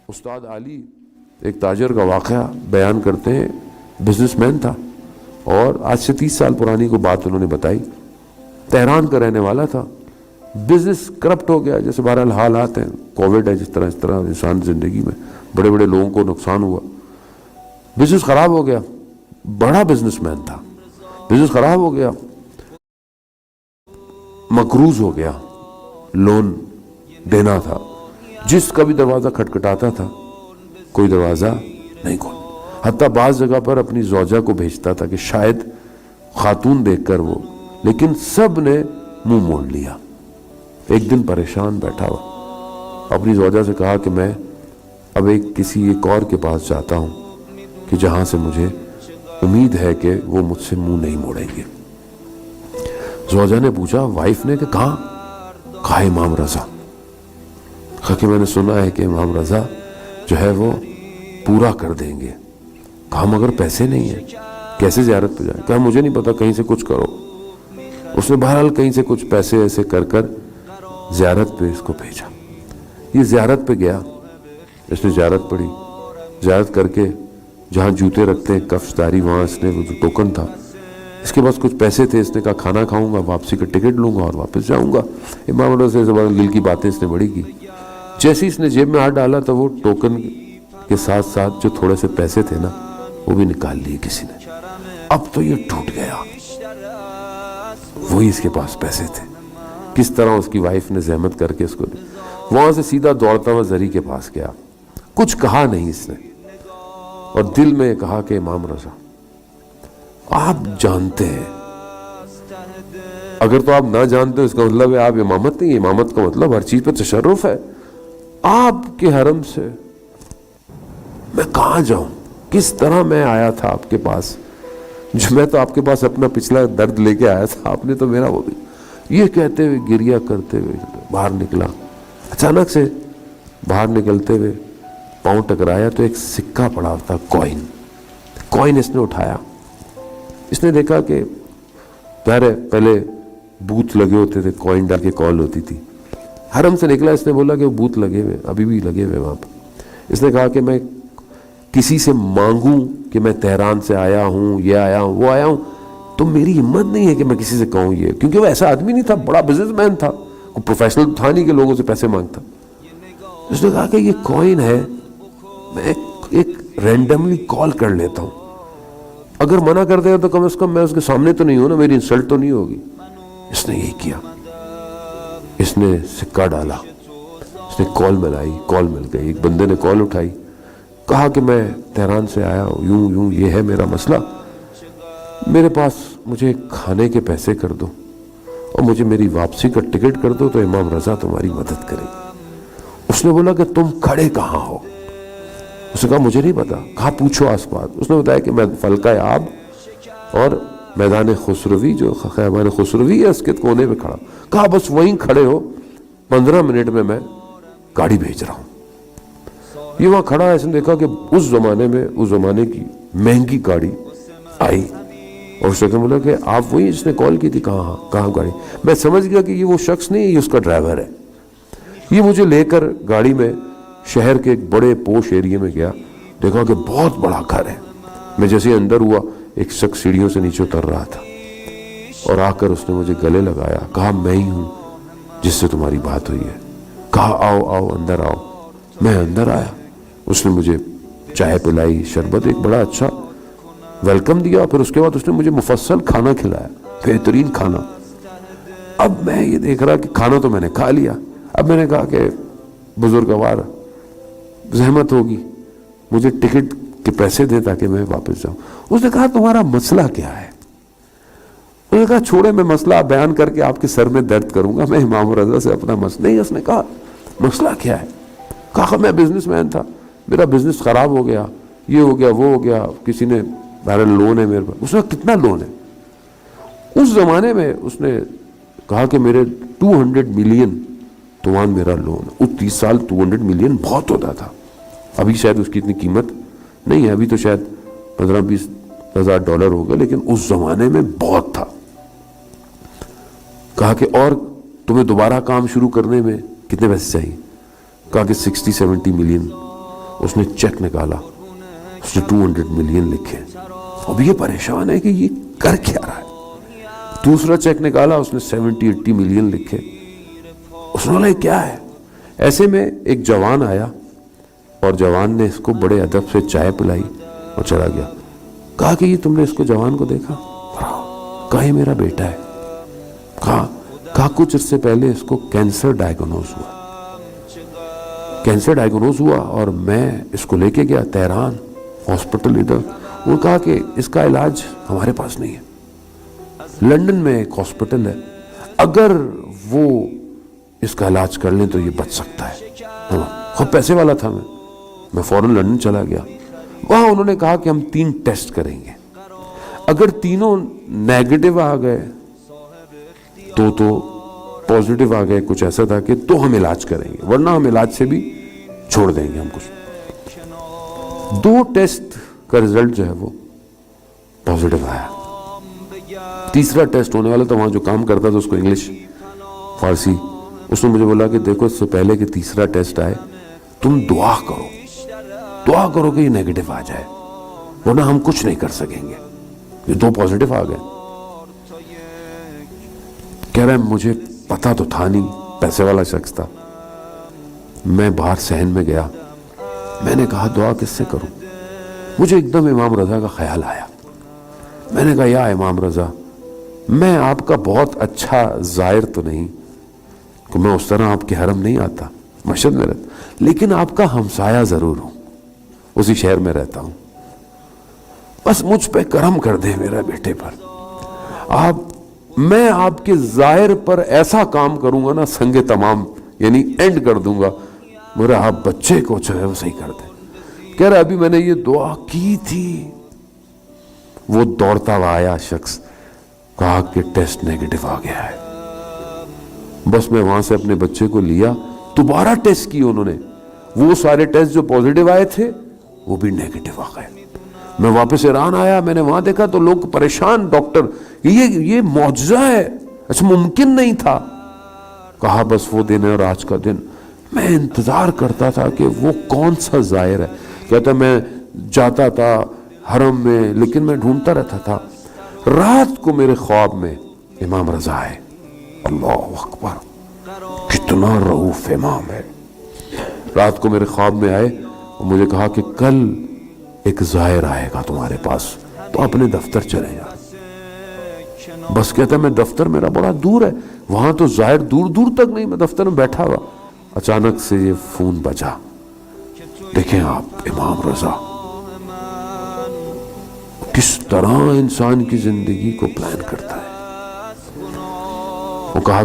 استاد علی ایک تاجر کا واقعہ بیان کرتے ہیں. بزنس مین تھا اور آج سے 30 سال پرانی کو بات انہوں نے بتائی. تہران کا رہنے والا تھا. بزنس کرپٹ ہو گیا, جیسے بہرحال حالات ہیں, کووڈ ہے, جس طرح انسان زندگی میں بڑے بڑے لوگوں کو نقصان ہوا. بزنس خراب ہو گیا. بڑا بزنس مین تھا, بزنس خراب ہو گیا, مقروض ہو گیا, لون دینا تھا. جس کا بھی دروازہ کھٹکھٹاتا تھا کوئی دروازہ نہیں کھول. حتیٰ بعض جگہ پر اپنی زوجہ کو بھیجتا تھا کہ شاید خاتون دیکھ کر وہ, لیکن سب نے منہ موڑ لیا. ایک دن پریشان بیٹھا ہوا, اپنی زوجہ سے کہا کہ میں اب کسی ایک اور کے پاس جاتا ہوں کہ جہاں سے مجھے امید ہے کہ وہ مجھ سے منہ نہیں موڑیں گے. زوجہ نے پوچھا, وائف نے, کہ کہاں؟ کہا امام رضا. کہا کہ میں نے سنا ہے کہ امام رضا جو ہے وہ پورا کر دیں گے. کہا مگر پیسے نہیں ہیں, کیسے زیارت پہ جائیں؟ کہا مجھے نہیں پتا, کہیں سے کچھ کرو. اس نے بہرحال کہیں سے کچھ پیسے ایسے کر کر زیارت پہ اس کو بھیجا. یہ زیارت پہ گیا, اس نے زیارت پڑھی. زیارت کر کے جہاں جوتے رکھتے ہیں کفش داری, وہاں اس نے وہ جو ٹوکن تھا, اس کے پاس کچھ پیسے تھے. اس نے کہا کھانا کھاؤں گا, واپسی کا ٹکٹ لوں گا اور واپس جاؤں گا. امام رضا سے دل کی باتیں اس نے بڑی کی. جیسے اس نے جیب میں ہاتھ ڈالا تو وہ ٹوکن کے ساتھ ساتھ جو تھوڑے سے پیسے تھے نا, وہ بھی نکال لیے کسی نے. اب تو یہ ٹوٹ گیا, وہی اس کے پاس پیسے تھے. کس طرح اس کی وائف نے زحمت کر کے اس کو دی. وہاں سے سیدھا دوڑتا ہوا زری کے پاس گیا. کچھ کہا نہیں اس نے, اور دل میں کہا کہ امام رضا آپ جانتے ہیں, اگر تو آپ نہ جانتے اس کا مطلب ہے آپ امامت نہیں. امامت کا مطلب ہر چیز پہ تشرف ہے. آپ کے حرم سے میں کہاں جاؤں؟ کس طرح میں آیا تھا آپ کے پاس, جو میں تو آپ کے پاس اپنا پچھلا درد لے کے آیا تھا, آپ نے تو میرا وہ بھی. یہ کہتے ہوئے گریہ کرتے ہوئے باہر نکلا. اچانک سے باہر نکلتے ہوئے پاؤں ٹکرایا تو ایک سکہ پڑا تھا, کوئن اس نے اٹھایا. اس نے دیکھا کہ پہلے بوتھ لگے ہوتے تھے, کوئن ڈال کے کال ہوتی تھی. حرم سے نکلا, اس نے بولا کہ وہ بوتھ لگے ہوئے, ابھی بھی لگے ہوئے وہاں پہ. اس نے کہا کہ میں کسی سے مانگوں کہ میں تہران سے آیا ہوں, یہ آیا ہوں, وہ آیا ہوں, تو میری ہمت نہیں ہے کہ میں کسی سے کہوں یہ, کیونکہ وہ ایسا آدمی نہیں تھا, بڑا بزنس مین تھا, کوئی پروفیشنل تھا نہیں کہ لوگوں سے پیسے مانگتا. اس نے کہا کہ یہ کوئن ہے, میں ایک رینڈملی کال کر لیتا ہوں, اگر منع کر دے تو کم از کم میں اس کے سامنے تو نہیں ہوں نا, میری انسلٹ تو نہیں ہوگی. اس نے یہی کیا, اس نے سکہ ڈالا, اس نے کال ملائی, کال مل گئی. ایک بندے نے کال اٹھائی, کہا کہ میں تہران سے آیا ہوں, یوں یہ ہے میرا مسئلہ, میرے پاس مجھے کھانے کے پیسے کر دو اور مجھے میری واپسی کا ٹکٹ کر دو تو امام رضا تمہاری مدد کرے. اس نے بولا کہ تم کھڑے کہاں ہو؟ اس نے کہا مجھے نہیں پتا. کہا پوچھو آس پاس. اس نے بتایا کہ میں فلکہ آب اور میدان خسروی, جو خیبر خسروی ہے, اس کے کونے میں کھڑا. کہا بس وہیں کھڑے ہو, 15 منٹ میں گاڑی بھیج رہا ہوں. یہ وہاں کھڑا ہے. اس نے دیکھا کہ اس زمانے میں اس زمانے کی مہنگی گاڑی آئی, اور اس نے بولا کہ آپ وہی جس نے کال کی تھی؟ کہاں گاڑی؟ میں سمجھ گیا کہ یہ وہ شخص نہیں, یہ اس کا ڈرائیور ہے. یہ مجھے لے کر گاڑی میں شہر کے ایک بڑے پوش ایریے میں گیا. دیکھا کہ بہت بڑا گھر ہے. میں جیسے اندر ہوا, ایک شخص سیڑھیوں سے نیچے اتر رہا تھا, اور آ کر اس نے مجھے گلے لگایا. کہا میں ہی ہوں جس سے تمہاری بات ہوئی ہے. کہا آؤ اندر آؤ. میں اندر آیا. اس نے مجھے چائے پلائی, شربت, ایک بڑا اچھا ویلکم دیا. پھر اس کے بعد اس نے مجھے مفصل کھانا کھلایا, بہترین کھانا. اب میں یہ دیکھ رہا کہ کھانا تو میں نے کھا لیا. اب میں نے کہا کہ بزرگوار زحمت ہوگی, مجھے ٹکٹ کے پیسے دے تاکہ میں واپس جاؤں. اس نے کہا تمہارا مسئلہ کیا ہے؟ اس نے کہا چھوڑے, میں مسئلہ بیان کر کے آپ کے سر میں درد کروں گا, میں امام رضا سے اپنا مسئلہ نہیں. اس نے کہا مسئلہ کیا ہے؟ کہا میں بزنس مین تھا, میرا بزنس خراب ہو گیا, یہ ہو گیا, وہ ہو گیا, کسی نے بہرحال لون ہے میرے پاس. اس نے کہا کتنا لون ہے؟ اس زمانے میں اس نے کہا کہ میرے 200 ملین تومان میرا لون. اس 30 سال 200 ملین بہت ہوتا تھا. ابھی شاید اس کی اتنی قیمت نہیں ہے, ابھی تو شاید 15-20 ہزار ڈالر ہوگا, لیکن اس زمانے میں بہت تھا. کہا کہ اور تمہیں دوبارہ کام شروع کرنے میں کتنے پیسے چاہیے؟ کہا کہ 60-70 ملین. اس نے چیک نکالا, اس نے 200 ملین لکھے. اب یہ پریشان ہے کہ یہ کر کیا رہا ہے. دوسرا چیک نکالا, اس نے 70-80 ملین لکھے. اس نے بولا کیا ہے. ایسے میں ایک جوان آیا اور جوان نے اس کو بڑے ادب سے چائے پلائی اور چلا گیا. کہا کہ یہ تم نے اس کو جوان کو دیکھا؟ کہا یہ میرا بیٹا ہے. کہا کچھ عرصے پہلے اس کو کینسر ڈائیگنوز ہوا. کینسر ڈائیگنوز ہوا اور میں اس کو لے کے گیا تہران ہاسپٹل ادھر. وہ کہا کہ اس کا علاج ہمارے پاس نہیں ہے, لندن میں ایک ہاسپٹل ہے, اگر وہ اس کا علاج کر لیں تو یہ بچ سکتا ہے. خود پیسے والا تھا میں فوراً لندن چلا گیا. وہاں انہوں نے کہا کہ ہم 3 ٹیسٹ کریں گے, اگر تینوں نیگیٹو آ گئے تو پوزیٹو آ گئے, کچھ ایسا تھا کہ تو ہم علاج کریں گے, ورنہ ہم علاج سے بھی چھوڑ دیں گے ہم کچھ. 2 ٹیسٹ کا رزلٹ جو ہے وہ پوزیٹو آیا. تیسرا ٹیسٹ ہونے والا تھا, وہاں جو کام کرتا تھا اس کو انگلش فارسی, اس نے مجھے بولا کہ دیکھو اس سے پہلے کہ تیسرا ٹیسٹ آئے تم دعا کرو کہ یہ نیگیٹو آ جائے, ورنہ ہم کچھ نہیں کر سکیں گے. یہ 2 پوزیٹو آ گئے. کہہ رہا ہے مجھے پتا تو تھا نہیں, پیسے والا شخص تھا. میں باہر صحن میں گیا, میں نے کہا دعا کس سے کروں. مجھے ایک دم امام رضا کا خیال آیا. میں نے کہا یا امام رضا, میں آپ کا بہت اچھا زائر تو نہیں کہ میں اس طرح آپ کے حرم نہیں آتا, مشہد میں رہتا, لیکن آپ کا ہمسایہ ضرور ہوں, اسی شہر میں رہتا ہوں. بس مجھ پہ کرم کر دیں میرے بیٹے پر. میں آپ کے ظاہر پر ایسا کام کروں گا نا, سنگ تمام یعنی اینڈ کر دوں گا, میرا آپ بچے کو جو ہے وہ صحیح کر دیں. کہہ رہا ابھی میں نے یہ دعا کی تھی, وہ دوڑتا ہوا آیا شخص, کہا کہ ٹیسٹ نیگیٹو آ گیا ہے. بس میں وہاں سے اپنے بچے کو لیا, دوبارہ ٹیسٹ کیے انہوں نے, وہ سارے ٹیسٹ جو پوزیٹو آئے تھے وہ بھی نیگیٹو آ گئے. میں واپس ایران آیا, میں نے وہاں دیکھا تو لوگ پریشان, ڈاکٹر یہ معجزہ ہے, اچھا ممکن نہیں تھا. کہا بس وہ دن ہے اور آج کا دن میں انتظار کرتا تھا کہ وہ کون سا ظاہر ہے. کہتا میں جاتا تھا حرم میں, لیکن میں ڈھونڈتا رہتا تھا. رات کو میرے خواب میں امام رضا آئے. اللہ اکبر, کتنا رؤوف امام ہے. رات کو میرے خواب میں آئے اور مجھے کہا کہ کل ایک ظاہر آئے گا تمہارے پاس, تو اپنے دفتر چلے جا. بس کہتا ہے میں دفتر میرا بڑا دور ہے, وہاں تو ظاہر دور دور تک نہیں, میں دفتر میں بیٹھا ہوا. اچانک سے یہ فون بجا. دیکھیں آپ امام رضا کس طرح انسان کی زندگی کو پلان کرتا ہے. وہ کہا